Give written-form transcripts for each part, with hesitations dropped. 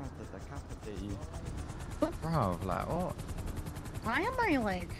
tried to decapitate you. Bro, like, what? Why am I like...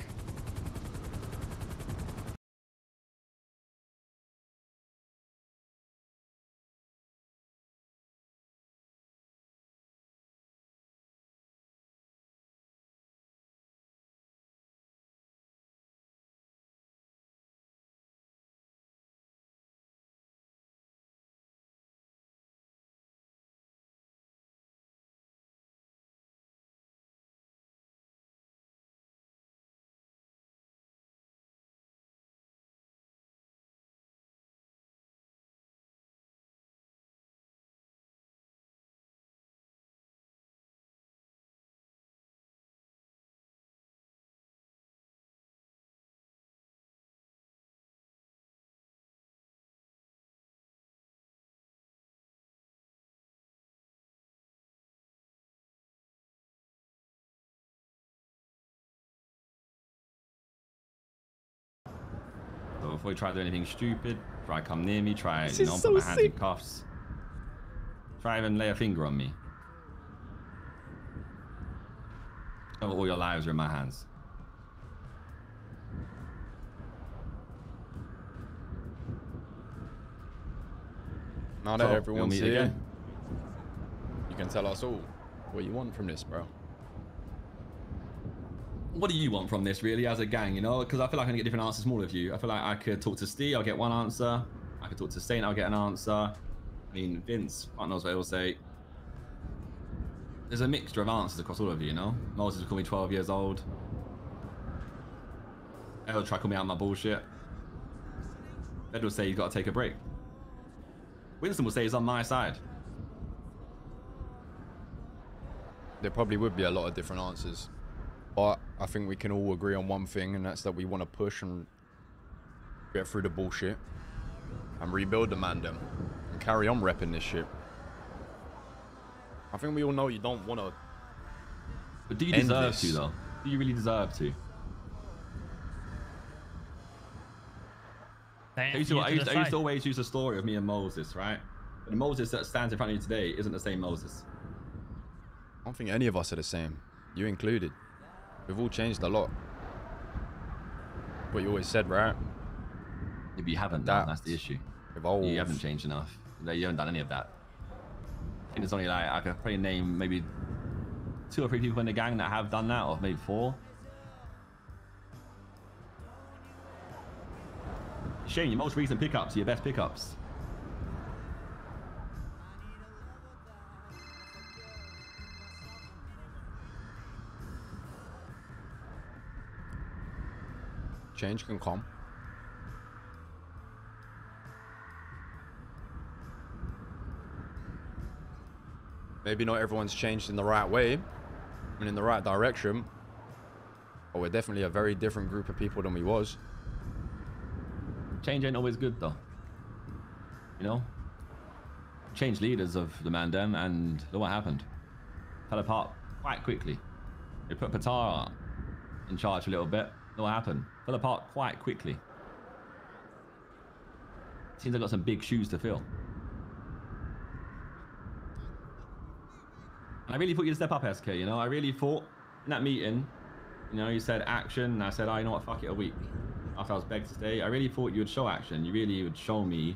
So before you try to do anything stupid, try to come near me, try, This you is know, so put my hands in sick. cuffs. Try even lay a finger on me. All your lives are in my hands. Now that So, everyone's we'll meet here, again. you can tell us all what you want from this, bro. What do you want from this, really, as a gang, you know? Because I feel like I can get different answers from all of you. I feel like I could talk to Steve, I'll get one answer. I could talk to Saint, I'll get an answer. I mean, Vince, God knows what he'll say. There's a mixture of answers across all of you, you know? Moses will call me 12 years old. He'll try to call me out my bullshit. Ed will say he's got to take a break. Winston will say he's on my side. There probably would be a lot of different answers. But I think we can all agree on one thing, and that's that we want to push and get through the bullshit and rebuild the Mandem and carry on repping this shit. I think we all know you don't want to. But do you deserve to, though? Do you really deserve to? I used to always use the story of me and Moses, right? But the Moses that stands in front of you today isn't the same Moses. I don't think any of us are the same, you included. We've all changed a lot. What you always said, right? If you haven't, that's the issue. Evolved. You haven't changed enough. You haven't done any of that. I think there's only like, I could probably name maybe 2 or 3 people in the gang that have done that, or maybe 4. Shane, your most recent pickups, your best pickups. Change can come. Maybe not everyone's changed in the right way and in the right direction, but we're definitely a very different group of people than we was. Change ain't always good, though. You know? Changed leaders of the Mandem, and look what happened. Fell apart quite quickly. They put Patara in charge for a little bit. Look what happened. Fell apart quite quickly. Seems I've got some big shoes to fill. And I really thought you'd step up, SK, you know? I really thought in that meeting, you know, you said action, and I said, oh, you know what, fuck it, a week. After I was begged to stay, I really thought you would show action. You really would show me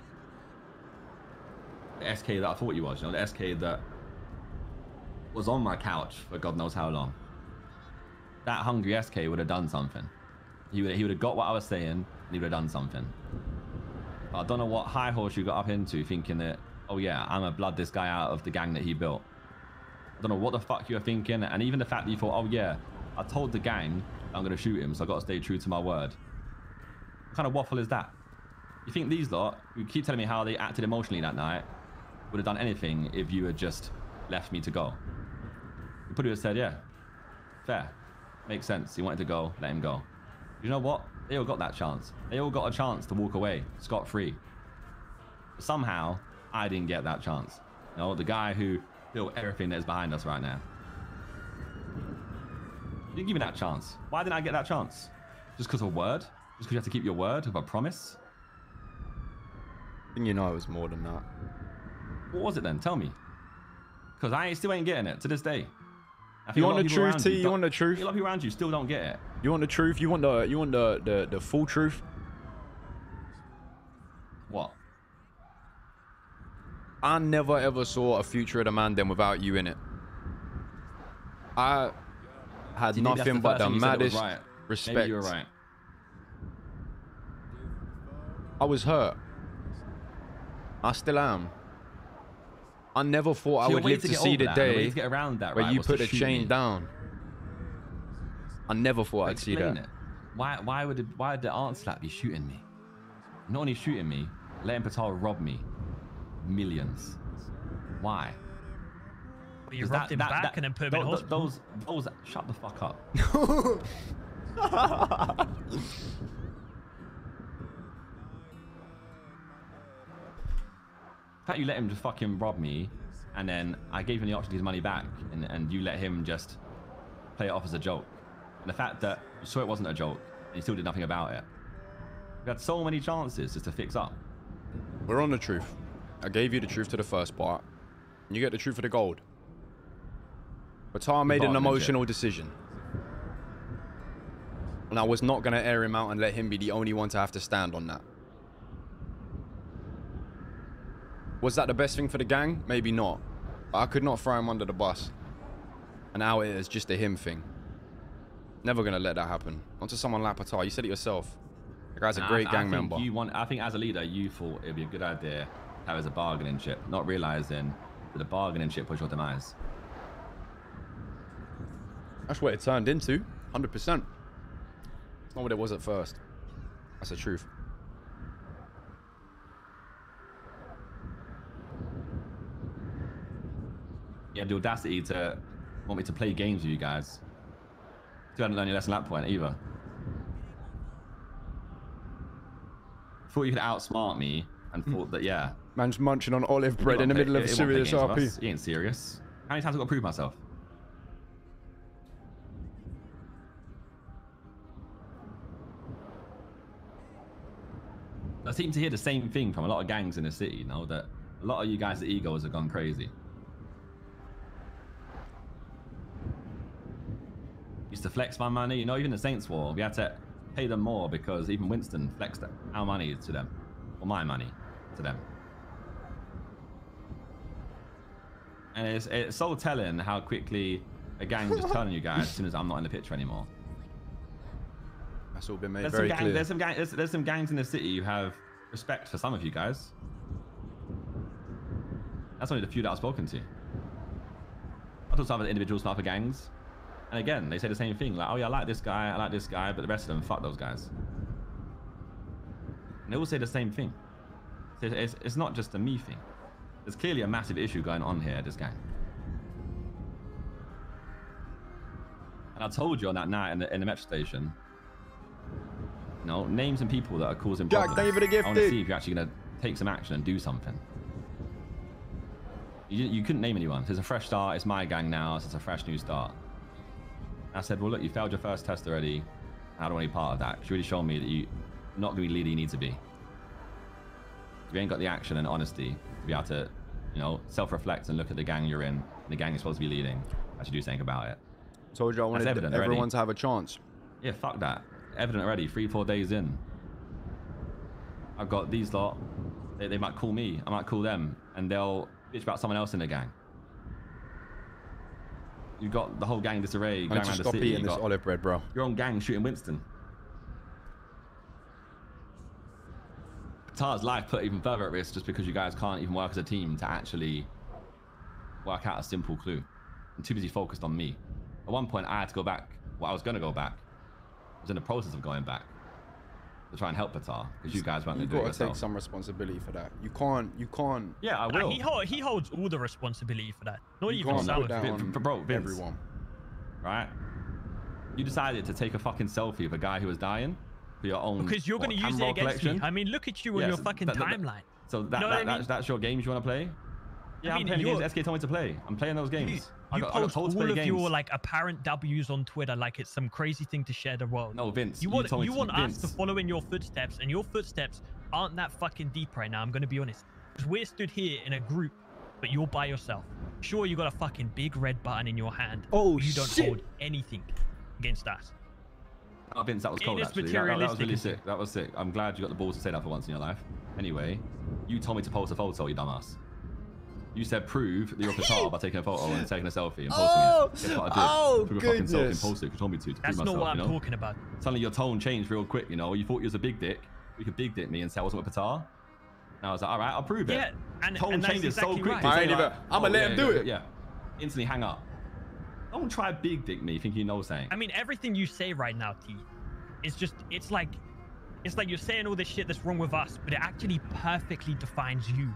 the SK that I thought you was, you know, the SK that was on my couch for God knows how long. That hungry SK would have done something. He would have got what I was saying, and he would have done something. I don't know what high horse you got up into thinking that, oh yeah, I'm gonna blood this guy out of the gang that he built. I don't know what the fuck you were thinking, and even the fact that you thought, oh yeah, I told the gang I'm gonna shoot him, so I gotta stay true to my word. What kind of waffle is that? You think these lot, who keep telling me how they acted emotionally that night, would have done anything if you had just left me to go? You probably would have said, yeah, fair, makes sense. He wanted to go, let him go. You know what? They all got that chance. They all got a chance to walk away scot-free. Somehow, I didn't get that chance. You know, the guy who built everything that is behind us right now. You didn't give me that chance. Why didn't I get that chance? Just because of a word? Just because you have to keep your word of a promise? I think you know it was more than that. What was it then? Tell me. Because I still ain't getting it to this day. You want the truth, T? You want the truth? A lot of people around you still don't get it. You want the truth? You want the full truth? What? I never ever saw a future of the Mandem without you in it. I had nothing but the maddest respect. Maybe you were right. I was hurt. I still am. I never thought I would live to see the day where you put the chain down. I never thought I'd see that. Why would the art slap be shooting me? Not only shooting me, letting Patel rob me millions. Why? Well, you robbed him back and then put him in hospital. Those, shut the fuck up. The fact you let him just fucking rob me, and then I gave him the option to get his money back, and you let him just play it off as a joke. And the fact that you saw it wasn't a joke, and you still did nothing about it. We had so many chances just to fix up. We're on the truth. I gave you the truth to the first part. And you get the truth for the gold. But Tar made an emotional decision. And I was not going to air him out and let him be the only one to have to stand on that. Was that the best thing for the gang? Maybe not. But I could not throw him under the bus. And out it is just a him thing. Never going to let that happen. Not to someone like Patar. You said it yourself. The guy's a great gang member. I think as a leader, you thought it would be a good idea to have as a bargaining chip, not realizing that the bargaining chip was your demise. That's what it turned into. 100%. It's not what it was at first. That's the truth. You had the audacity to want me to play games with you guys. You hadn't learned your lesson at that point either. Thought you could outsmart me and thought that, yeah. Man's munching on olive bread in the middle of serious RP. He ain't serious. How many times have I got to prove myself? I seem to hear the same thing from a lot of gangs in the city, you know, that a lot of you guys' egos have gone crazy. Used to flex my money, you know, even the Saints War, we had to pay them more because even Winston flexed our money to them, or my money to them. And it's so telling how quickly a gang just turn on you guys as soon as I'm not in the picture anymore. That's all been made very clear. There's some gangs in the city who have respect for some of you guys. That's only the few that I've spoken to. I talk to other individuals from other gangs, and again, they say the same thing, like, oh yeah, I like this guy, but the rest of them, fuck those guys. And they all say the same thing. It's not just a me thing. There's clearly a massive issue going on here at this gang. And I told you on that night in the metro station, you know, name some people that are causing problems. Jack, thank you for the gift. I want to see if you're actually going to take some action and do something. You couldn't name anyone. It's a fresh start. It's my gang now. So it's a fresh new start. I said, well, look, you failed your first test already. I don't want any part of that. It's really shown me that you're not going to be the leader you need to be. You ain't got the action and honesty to be able to, you know, self-reflect and look at the gang you're in, and the gang you're supposed to be leading, actually do something about it. Told you I wanted everyone to have a chance. Yeah, fuck that. Evident already, 3-4 days in. I've got these lot, they might call me, I might call them, and they'll bitch about someone else in the gang. You've got the whole gang disarray going around the city. Eating this olive bread, bro. Your own gang shooting Winston. Tar's life put even further at risk just because you guys can't even work as a team to actually work out a simple clue. I'm too busy focused on me. At one point, I had to go back. Well, I was going to go back. I was in the process of going back to try and help Patar because you guys weren't going to do it yourself. You've got to take some responsibility for that. You can't. Yeah, I will. He holds all the responsibility for that. Not you even Vince. Bro, Vince, everyone. Right? You decided to take a fucking selfie of a guy who was dying for your own. Because you're going to use it against me. I mean, look at you on your fucking timeline. So that's your games you want to play? Yeah, I'm playing the games SK told me to play. I'm playing those games. You post all of your like apparent W's on Twitter like it's some crazy thing to share the world. No, Vince. You want us to follow in your footsteps, and your footsteps aren't that fucking deep right now. I'm going to be honest. Because we're stood here in a group but you're by yourself. Sure, you got a fucking big red button in your hand. Oh, but you don't shit. hold anything against us. Oh, Vince, that was cold, It is actually. That was materialistic really and sick. That was sick. I'm glad you got the balls to say that for once in your life. Anyway, you told me to post a photo, you dumbass. You said prove that you're a petard by taking a photo and taking a selfie and posting it. Guess what I did? Took a fucking selfie and posted it. You told me to prove That's myself, not what I'm you know? talking about. Suddenly your tone changed real quick, you know? You thought you was a big dick. You could big dick me and say I wasn't a petard. And I was like, all right, I'll prove it. Yeah, and tone that's changes exactly so quickly. right. I Say ain't even- like, I'ma let him do it. Yeah. Instantly hang up. Don't try big dick me thinking you know something. I mean, everything you say right now, T, is just, it's like you're saying all this shit that's wrong with us, but it actually perfectly defines you.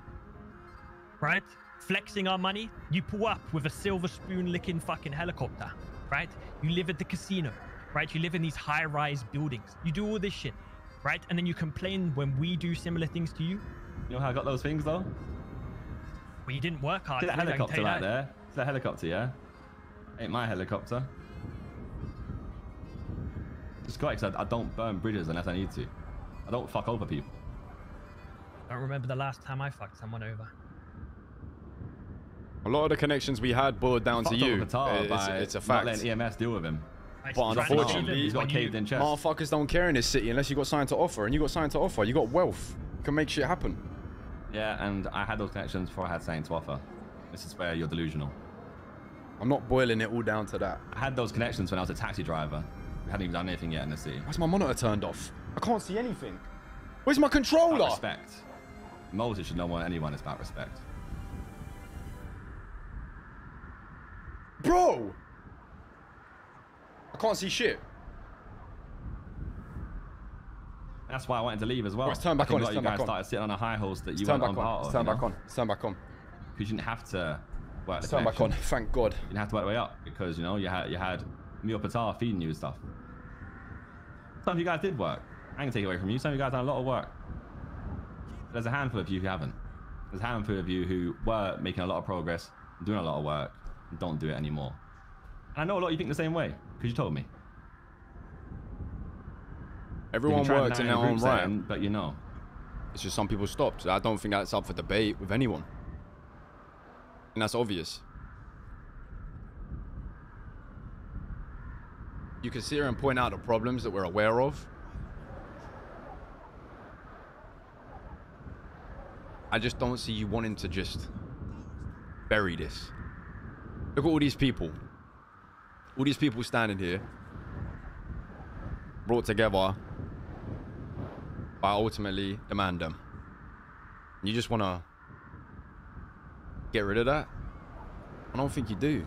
Right? Flexing our money, you pull up with a silver spoon licking fucking helicopter, right? You live at the casino, right? You live in these high-rise buildings. You do all this shit, right? And then you complain when we do similar things to you. You know how I got those things, though? Well, you didn't work hard. See that for it, I can helicopter tell you right that. there? It's that helicopter, yeah? Ain't my helicopter. Just got it because I don't burn bridges unless I need to. I don't fuck over people. I don't remember the last time I fucked someone over. A lot of the connections we had boiled down to Fucked you. over Qatar by It's a not fact. letting EMS deal with him. But unfortunately, he's got a caved in chest. Motherfuckers don't care in this city unless you got something to offer, and you got something to offer. You got wealth. You can make shit happen. Yeah, and I had those connections before I had something to offer. This is where you're delusional. I'm not boiling it all down to that. I had those connections when I was a taxi driver. We hadn't even done anything yet in the city. Why's my monitor turned off? I can't see anything. Where's my controller? About respect. Moses should know more than anyone. It's about respect. Bro! I can't see shit. That's why I wanted to leave as well. Right, turn back I think on, a lot of turn you back guys on. started sitting on a high horse that you Turn weren't on back part on. of. Turn you know? back on. Turn back on. Because you didn't have to work the Turn back on. connection. Thank God. You didn't have to work the way up because, you know, you had me or Patar feeding you stuff. Some of you guys did work. I can take it away from you. Some of you guys done a lot of work. There's a handful of you who haven't. There's a handful of you who were making a lot of progress, doing a lot of work, and don't do it anymore. And I know a lot of you think the same way because you told me. Everyone worked in their own right. Setting, but you know. It's just some people stopped. I don't think that's up for debate with anyone. And that's obvious. You can sit here and point out the problems that we're aware of. I just don't see you wanting to just bury this. Look at all these people. All these people standing here. Brought together by ultimately the Mandem. You just want to get rid of that? I don't think you do.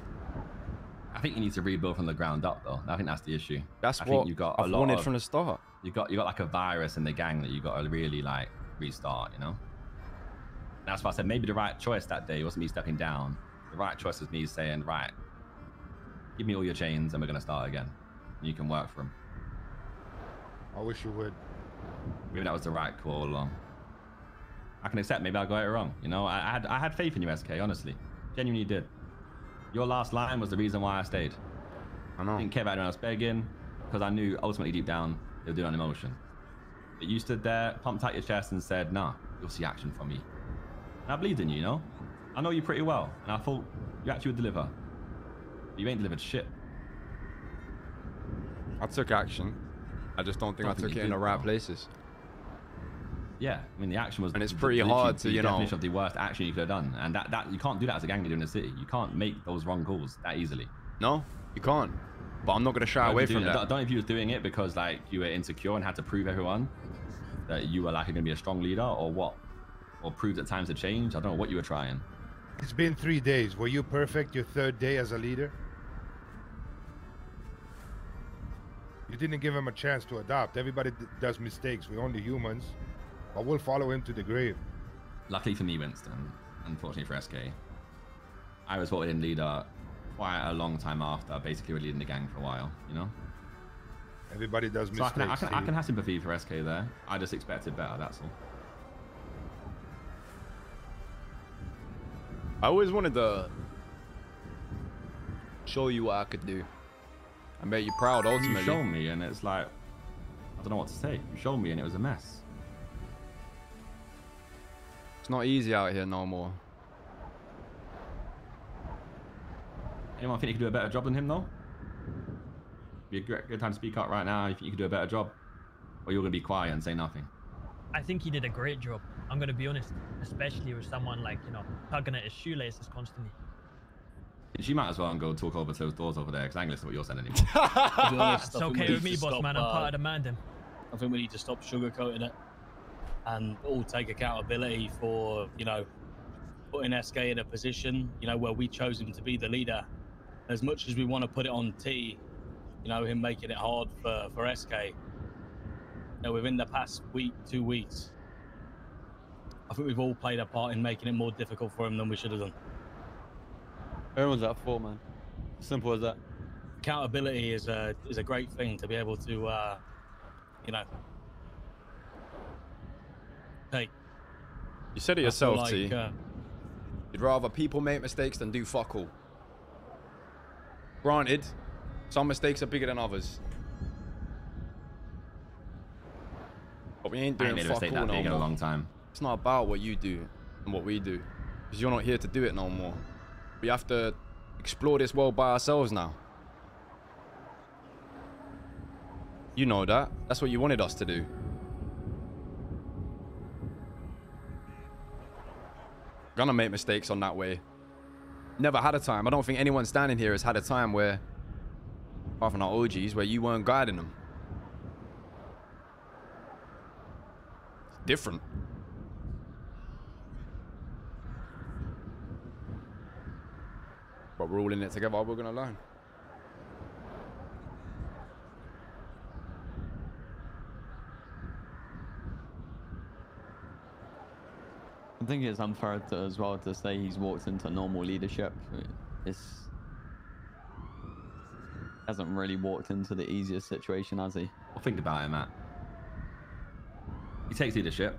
I think you need to rebuild from the ground up, though. I think that's the issue. That's I what think you got I've wanted from the start. You got like a virus in the gang that you got to really like restart, you know? That's why I said maybe the right choice that day wasn't me stepping down. The right choice was me saying, right, give me all your chains and we're going to start again. And you can work for them. I wish you would. Maybe that was the right call all along. I can accept maybe I got it wrong. You know, I had faith in you, SK, honestly. Genuinely did. Your last line was the reason why I stayed. I know. I didn't care about anyone else begging because I knew ultimately deep down they were doing it on emotion. But you stood there, pumped out your chest and said, nah, you'll see action from me. And I believed in you, you know? I know you pretty well. And I thought you actually would deliver. But you ain't delivered shit. I took action. I just don't think I took it in the right places. Yeah, I mean the action was, and it's pretty hard to, you know, definition of the worst action you could have done, and that you can't do that as a gang leader in the city. You can't make those wrong calls that easily. No, you can't. But I'm not gonna shy away from that. I don't know if you was doing it because like you were insecure and had to prove everyone that you were like going to be a strong leader, or what, or prove that times had changed. I don't know what you were trying. It's been 3 days. Were you perfect your third day as a leader? You didn't give him a chance to adapt. Everybody does mistakes. We're only humans. But we'll follow him to the grave. Luckily for me, Winston, unfortunately for SK, I was voted in leader quite a long time after basically leading the gang for a while, you know? Everybody does So mistakes. I can have sympathy for SK there. I just expected better, that's all. I always wanted to show you what I could do. I made you proud ultimately. You showed me and it's like, I don't know what to say. You showed me and it was a mess. It's not easy out here no more. Anyone think you could do a better job than him, though? Be a good time to speak up right now if you could do a better job. Or you're going to be quiet and say nothing. I think he did a great job. I'm going to be honest, especially with someone like, you know, tugging at his shoelaces constantly. She might as well go talk over closed doors over there, because I ain't listening to what you're saying anymore. It's okay with me, boss man. I'm part of the Mandem. I think we need to stop sugarcoating it and all take accountability for, you know, putting SK in a position, you know, where we chose him to be the leader. As much as we want to put it on T, you know, him making it hard for SK, you know, within the past week, 2 weeks, I think we've all played a part in making it more difficult for him than we should have done. Everyone's that for, man. Simple as that. Accountability is a great thing to be able to, you know, take. You said it yourself, like, T. You'd rather people make mistakes than do fuck all. Granted, some mistakes are bigger than others. But we ain't I doing ain't made a fuck mistake all that no big in a more. long time. It's not about what you do and what we do. Because you're not here to do it no more. We have to explore this world by ourselves now. You know that. That's what you wanted us to do. Gonna make mistakes on that way. Never had a time. I don't think anyone standing here has had a time where, apart from our OGs, where you weren't guiding them. It's different. But we're all in it together. We're gonna learn. I think it's unfair as well to say he's walked into normal leadership. It's hasn't really walked into the easiest situation, has he? Well, think about it, Matt. He takes leadership.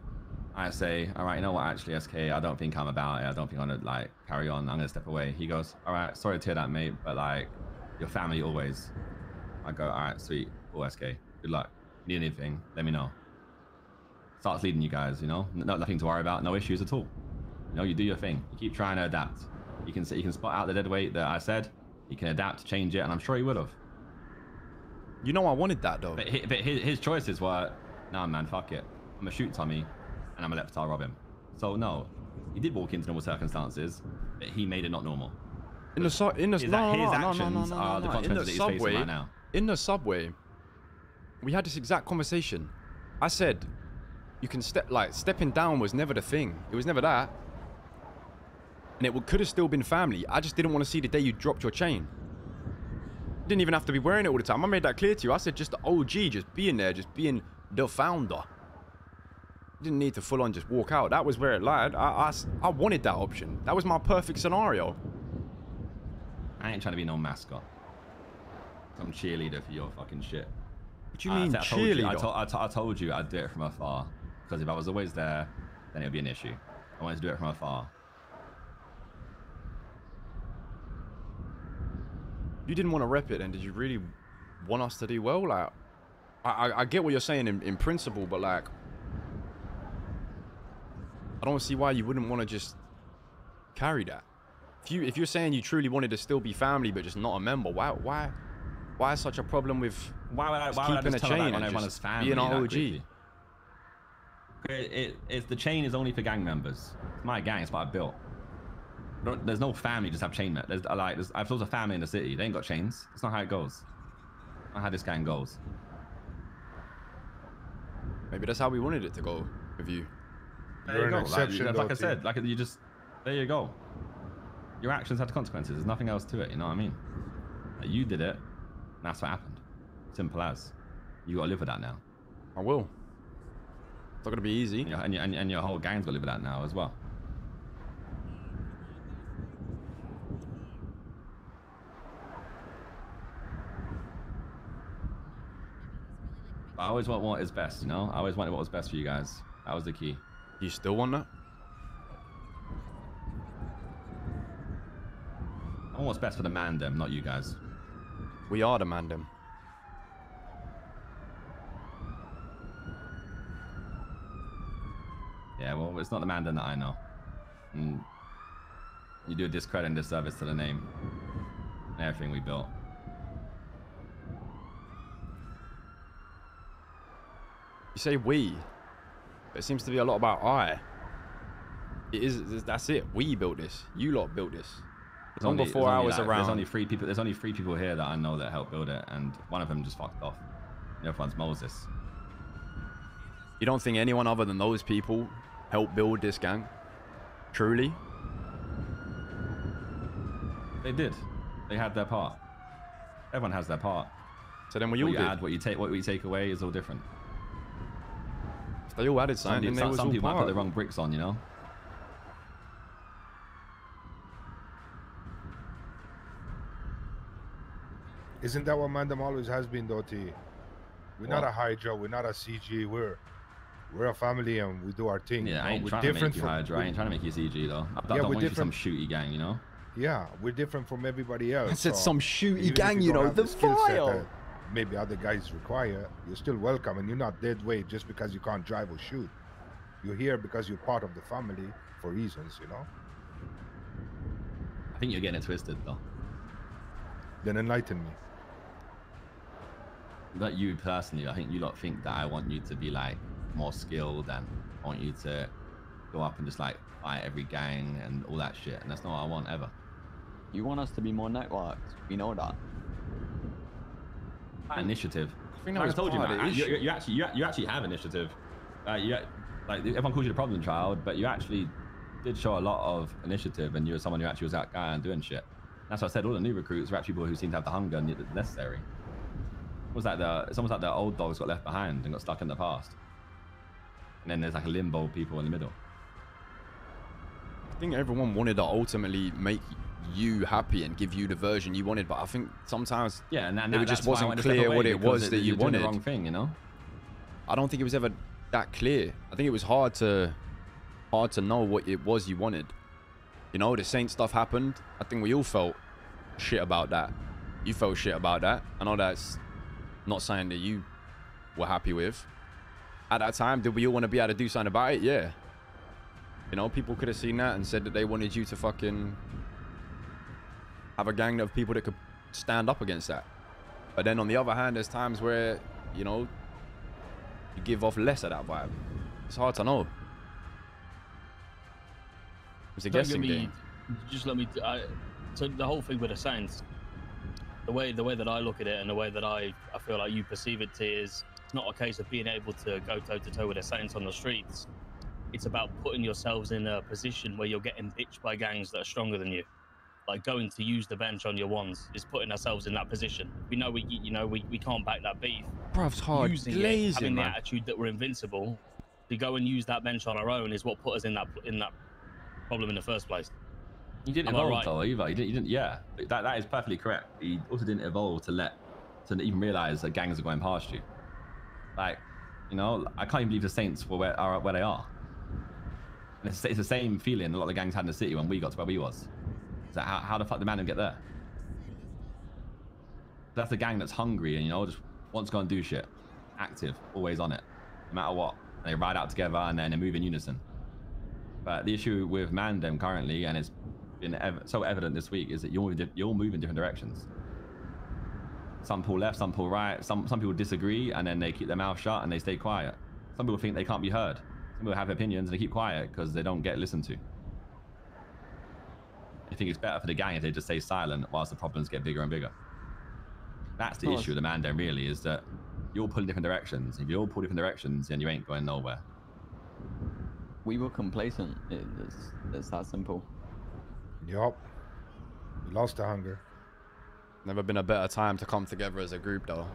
I say, all right, you know what, actually, SK, I don't think I'm about it. I don't think I'm gonna, like, carry on. I'm gonna step away. He goes, all right, sorry to hear that, mate, but, like, your family always. I go, all right, sweet, cool, SK. Good luck. Need anything, let me know. Starts leading you guys, you know? Nothing to worry about, no issues at all. You know, you do your thing. You keep trying to adapt. You can spot out the dead weight that I said. You can adapt, change it, and I'm sure he would have. You know I wanted that, though. But his choices were, nah, man, fuck it. I'm gonna shoot Tommy, and I'm gonna let Patar rob him. So no, he did walk into normal circumstances, but he made it not normal. In the his actions are the consequences that he's facing right now. In the subway, we had this exact conversation. I said, you can stepping down was never the thing. It was never that. And it could have still been family. I just didn't want to see the day you dropped your chain. You didn't even have to be wearing it all the time. I made that clear to you. I said just the OG, just being there, just being the founder. You didn't need to full on just walk out. That was where it lied. I wanted that option. That was my perfect scenario. I ain't trying to be no mascot. Some cheerleader for your fucking shit. What do you mean cheerleader? I told you I'd do it from afar. Because if I was always there, then it would be an issue. I wanted to do it from afar. You didn't want to rep it, and did you really want us to do well? Like, I get what you're saying in principle, but like, I don't see why you wouldn't want to just carry that. If you're saying you truly wanted to still be family, but just not a member, why such a problem with why would I keeping just a tell chain everyone and is just family being an that OG? quickly? It's the chain is only for gang members. It's my gang. It's what I built. There's no family just have chain. I've told a family in the city. They ain't got chains. That's not how it goes. Not how this gang goes. Maybe that's how we wanted it to go with you. There you go. Like I said, you just, there you go. Your actions had consequences. There's nothing else to it. You know what I mean? Like, you did it. And that's what happened. Simple as. You gotta live with that now. I will. It's not gonna be easy. And your whole gang's gotta live with that now as well. I always want what is best, you know? I always wanted what was best for you guys. That was the key. You still want that? I want what's best for the Mandem, not you guys. We are the Mandem. Yeah, well, it's not the Mandem that I know. And you do a discredit and disservice to the name. and everything we built. You say we. It seems to be a lot about I. It is. That's it. We built this. You lot built this. Long before I was around. There's only 3 people. There's only 3 people here that I know that helped build it, and one of them just fucked off. The other one's Moses. You don't think anyone other than those people helped build this gang? Truly? They did. They had their part. Everyone has their part. So then we all What you did. add, what you take away is all different. If they all added something, then they was Some all people might part. put the wrong bricks on, you know. Isn't that what Mandem always has been, though, T? We're not a Hydra, we're not a CG, we're a family and we do our thing. Yeah, I ain't we're trying to make you from, Hydra. I ain't trying to make you CG though. I Yeah, don't we're want you some different. shooty gang, you know. Yeah, we're different from everybody else. I said so some shooty even if gang, you you don't know, have the skill set file. that maybe other guys require, you're still welcome and you're not dead weight just because you can't drive or shoot. You're here because you're part of the family for reasons, you know? I think you're getting it twisted though. Then enlighten me. Not you personally. I think you lot think that I want you to be like more skilled and I want you to go up and just like fight every gang and all that shit. And that's not what I want ever. You want us to be more networked. We know that. Initiative. I think that Like was I told you, part of man. the issue. You actually have initiative. Like everyone calls you the problem child, but you actually did show a lot of initiative, and you were someone who actually was out guy and doing shit. That's why I said all the new recruits were actually people who seem to have the hunger necessary. It's almost like the old dogs got left behind and got stuck in the past. And then there's like a limbo people in the middle. I think everyone wanted to ultimately make you happy and give you the version you wanted, but I think sometimes Yeah, and it just wasn't clear what it was that you you're doing wanted. the wrong thing, you know. I don't think it was ever that clear. I think it was hard to know what it was you wanted. You know, the Saint stuff happened. I think we all felt shit about that. You felt shit about that. I know that's not something that you were happy with. At that time, did we all want to be able to do something about it? Yeah. You know, people could have seen that and said that they wanted you to fucking have a gang of people that could stand up against that. But then on the other hand, there's times where, you know, you give off less of that vibe. It's hard to know. It's a guessing game. Just let me. So the whole thing with the Saints, the way that I look at it and the way that I feel like you perceive it is, it's not a case of being able to go toe to toe with the Saints on the streets. It's about putting yourselves in a position where you're getting bitched by gangs that are stronger than you. Like going to use the bench on your ones is putting ourselves in that position. We know we can't back that beef. Bruv, hard Using glazing, it, having man. the attitude that we're invincible, to go and use that bench on our own is what put us in that problem in the first place. You didn't Am I evolve right? though either. You didn't. Yeah, that is perfectly correct. You also didn't evolve to even realize that gangs are going past you. Like, you know, I can't even believe the Saints were where they are. And it's the same feeling a lot of the gangs had in the city when we got to where we was. So how the fuck did Mandem get there? That's a gang that's hungry and, you know, just wants to go and do shit. Active, always on it, no matter what. And they ride out together and then they move in unison. But the issue with Mandem currently, and it's been so evident this week, is that you all move in different directions. Some pull left, some pull right. Some people disagree and then they keep their mouth shut and they stay quiet. Some people think they can't be heard. Some people have opinions and they keep quiet because they don't get listened to. I think it's better for the gang if they just stay silent whilst the problems get bigger and bigger. That's the issue with the Mandem, really, is that you all pull in different directions. If you all pull different directions, then you ain't going nowhere. We were complacent. It's that simple. Yup. We lost the hunger. Never been a better time to come together as a group, though.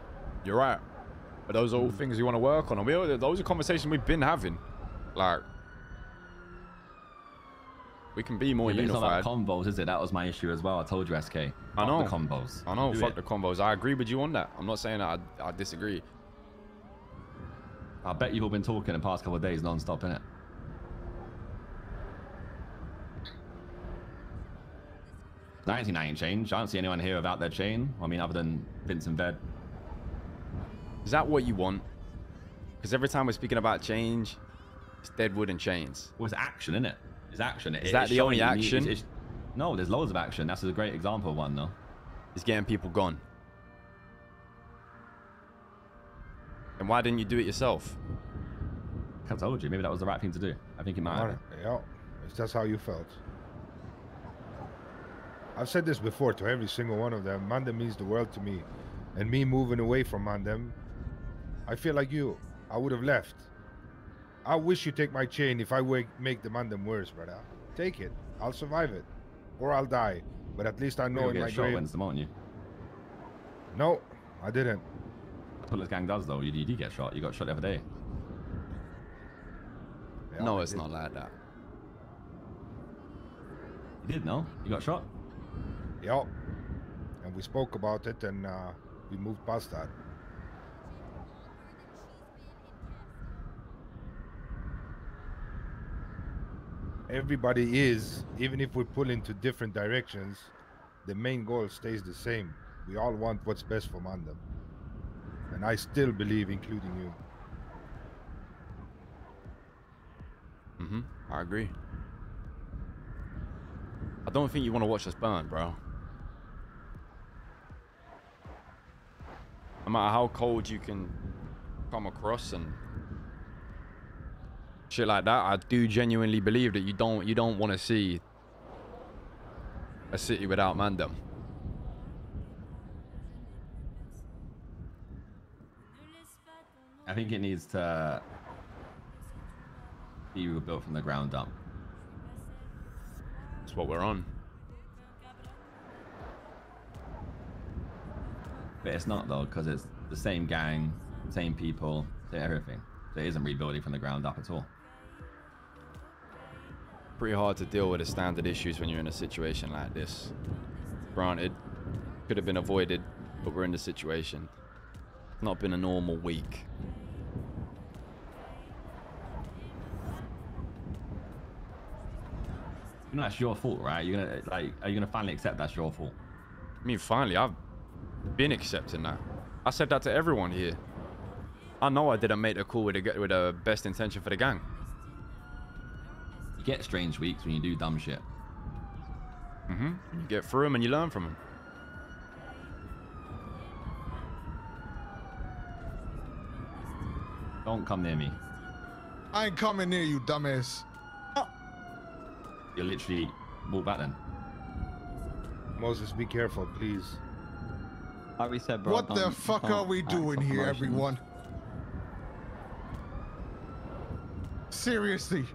You're right. But those are all things you want to work on. And those are conversations we've been having. Like, we can be more Yeah, it's not unified. about combos, is it? That was my issue as well. I told you, SK. I know. Fuck the combos. I know, Do fuck it. the combos. I agree with you on that. I'm not saying that I disagree. I bet you've all been talking the past couple of days non-stop, innit? I ain't changed. I don't see anyone here without their chain. I mean, other than Vince and Ved. Is that what you want? Because every time we're speaking about change, it's Deadwood and chains. Well, it's action, innit? It's action. Is that the only action? No, there's loads of action. That's a great example of one, though. is getting people gone. And why didn't you do it yourself? I told you, maybe that was the right thing to do. I think it might have been. Yeah, if that's how you felt. I've said this before to every single one of them. Mandem means the world to me. And me moving away from Mandem, I feel like you. I would have left. I wish you take my chain if I make the Mandem worse, brother. Take it. I'll survive it. Or I'll die. But at least I know in You'll my get shot grave. Wednesday, won't you? No, I didn't. That's what this gang does, though. You did get shot. You got shot the other day. Yeah, No, I it's did. not like that. You did, no? You got shot? Yeah. And we spoke about it and we moved past that. Everybody is, even if we pull into different directions, the main goal stays the same. We all want what's best for Mandem. And I still believe, including you. I agree. I don't think you want to watch us burn, bro. No matter how cold you can come across and shit like that, I do genuinely believe that you don't want to see a city without Mandem. I think it needs to be rebuilt from the ground up. That's what we're on. But it's not, though, because it's the same gang, same people, same everything. So it isn't rebuilding from the ground up at all. Pretty hard to deal with the standard issues when you're in a situation like this. Granted, could have been avoided, but we're in the situation. It's not been a normal week. You know, that's your fault, right? You're gonna are you gonna finally accept that's your fault? I mean, finally, I've been accepting that. I said that to everyone here. I know I didn't make the call with the best intention for the gang. You get strange weeks when you do dumb shit. You get through them and you learn from them. Don't come near me. I ain't coming near you, dumbass. You literally walk back then. Moses, be careful, please. Like we said, bro. What the fuck are we doing here, everyone? Seriously.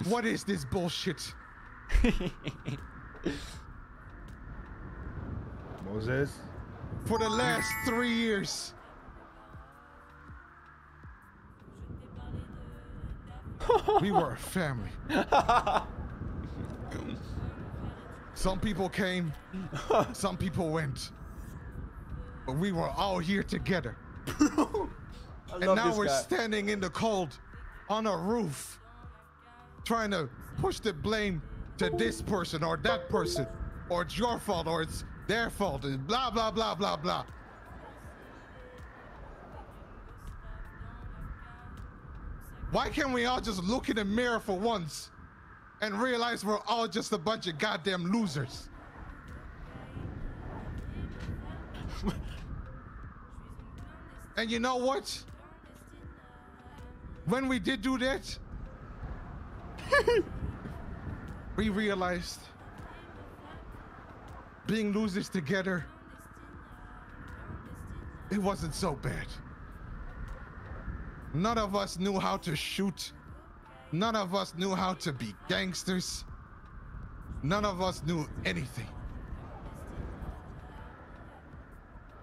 What is this bullshit? Moses? For the last 3 years, we were a family. Some people came, some people went, but we were all here together. And now we're standing in the cold on a roof, trying to push the blame to this person or that person, or it's your fault or it's their fault, and blah, blah, blah, blah, blah. Why can't we all just look in the mirror for once and realize we're all just a bunch of goddamn losers? And you know what? When we did do that, we realized being losers together, it wasn't so bad. None of us knew how to shoot. None of us knew how to be gangsters. None of us knew anything.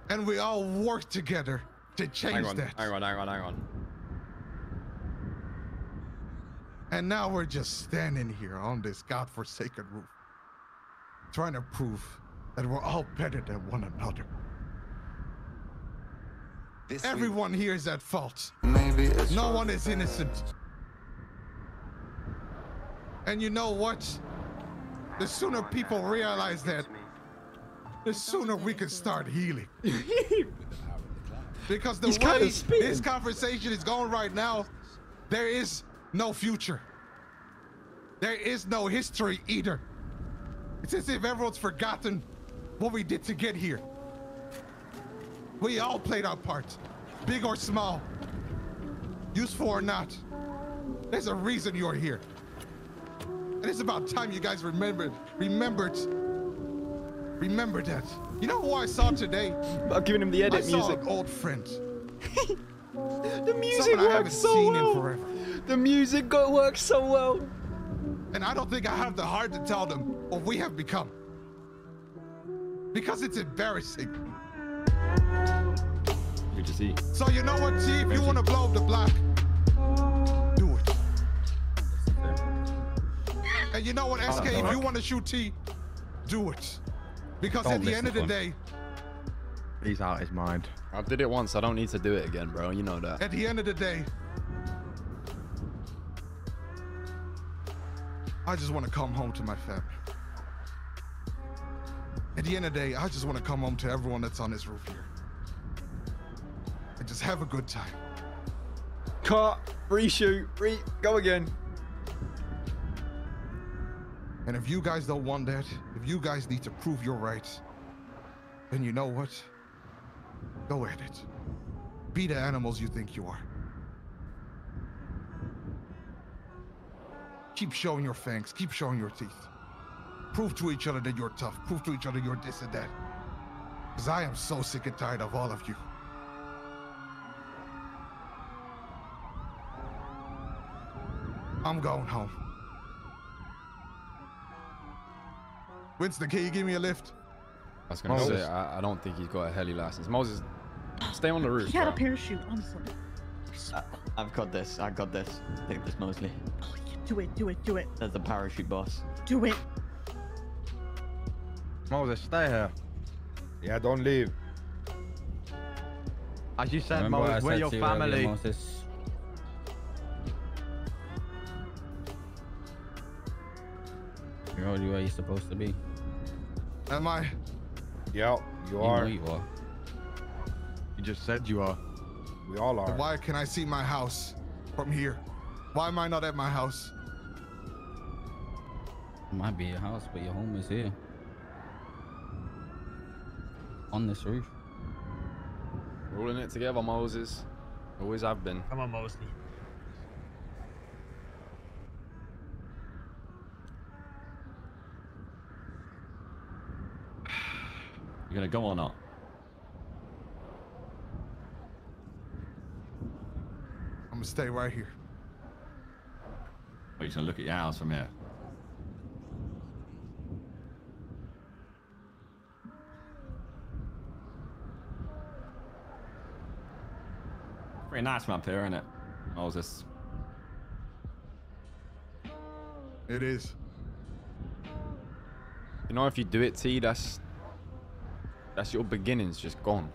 And we all worked together to change that. Hang on. And now we're just standing here on this godforsaken roof, trying to prove that we're all better than one another. Everyone here is at fault. No one is innocent. And you know what? The sooner people realize that, the sooner we can start healing. Because the way this conversation is going right now, there is no future. There is no history either. It's as if everyone's forgotten what we did to get here. We all played our part, big or small, useful or not. There's a reason you're here. And it's about time you guys remembered that. You know who I saw today? I'm giving him the edit I saw music. an old friend. The music Someone I haven't works so seen in well. forever. The music works so well. And I don't think I have the heart to tell them what we have become. Because it's embarrassing. Good to see. So you know what, T? If you want to blow up the block, do it. And you know what, SK? If you want to shoot T, do it. Because Don't at the miss end of this the one. day, He's out his mind. I did it once. I don't need to do it again, bro. You know that. at the end of the day, I just want to come home to my family. At the end of the day, I just want to come home to everyone that's on this roof here. And just have a good time. Cut. Reshoot. Go again. And if you guys don't want that, if you guys need to prove you're right, then you know what? Go at it. Be the animals you think you are. Keep showing your fangs, keep showing your teeth. Prove to each other that you're tough. Prove to each other you're this and that. Because I am so sick and tired of all of you. I'm going home. Winston, can you give me a lift? I was gonna Moses. say I don't think he's got a heli license. Moses, stay on the roof. He had a bro. parachute, honestly. I've got this. I got this. Take this, Mosley. Oh, yeah, do it. There's the parachute boss. Do it. Moses, stay here. Yeah, don't leave. As you said, Remember what I Moses, we're said your to you earlier, family. Moses? You're already where you're supposed to be. Am I? Yeah, you You are. know you are. You just said you are. We all are. Why can I see my house from here? Why am I not at my house? It might be your house, but your home is here. On this roof. We're all in it together, Moses. Always have been. Come on, Mosley. You gonna go or not? I'm gonna stay right here. Or you gonna look at your house from here? Pretty nice from up here, isn't it, Moses? It is. You know, if you do it, T, that's your beginnings just gone.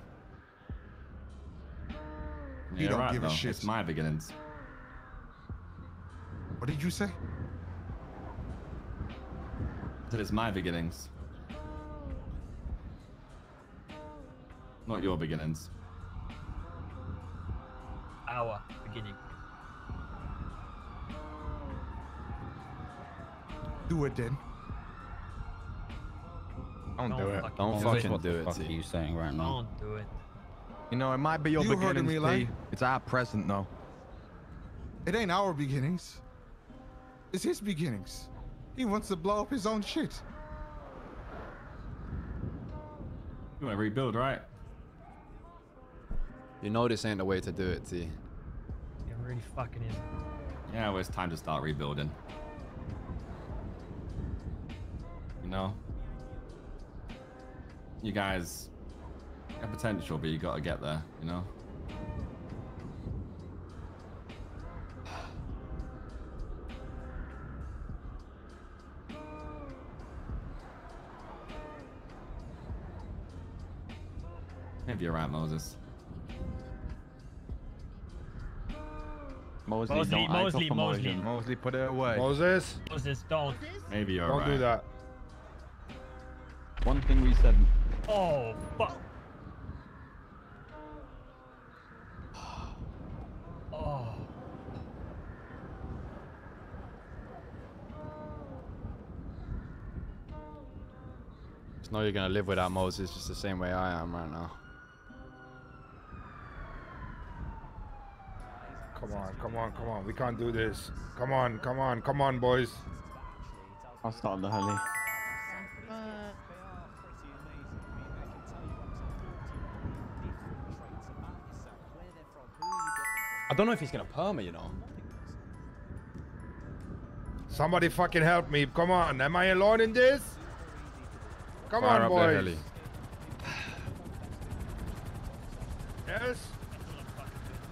You Yeah, don't right, give a though. shit. It's my beginnings. What did you say? I said it's my beginnings. Not your beginnings. Our beginning. Do it then. Don't do it. Don't Moses, fucking what do the it, fuck are T. you saying right now? Don't do it. You know, it might be your You heard beginnings, me, like- T. It's our present, though. It ain't our beginnings. It's his beginnings. He wants to blow up his own shit. You want to rebuild, right? You know this ain't the way to do it, T. It really fucking is. Yeah, well, it's time to start rebuilding. You know? You guys have potential, but you gotta get there, you know? Maybe you're right, Moses. Mosley, Mosley, don't act Mosley, up a Mosley. motion. Mosley, put it away. Moses, Moses, don't. Maybe you're don't right. do that. One thing we said. Oh, fuck. Oh. No, you're gonna live without Moses just the same way I am right now. Come on, come on, come on. We can't do this. Come on, come on, come on, boys. I'll start the heli. I don't know if he's gonna perma, you know. Somebody fucking help me. Come on. Am I alone in this? Come Fire on, up the boys. heli. Yes?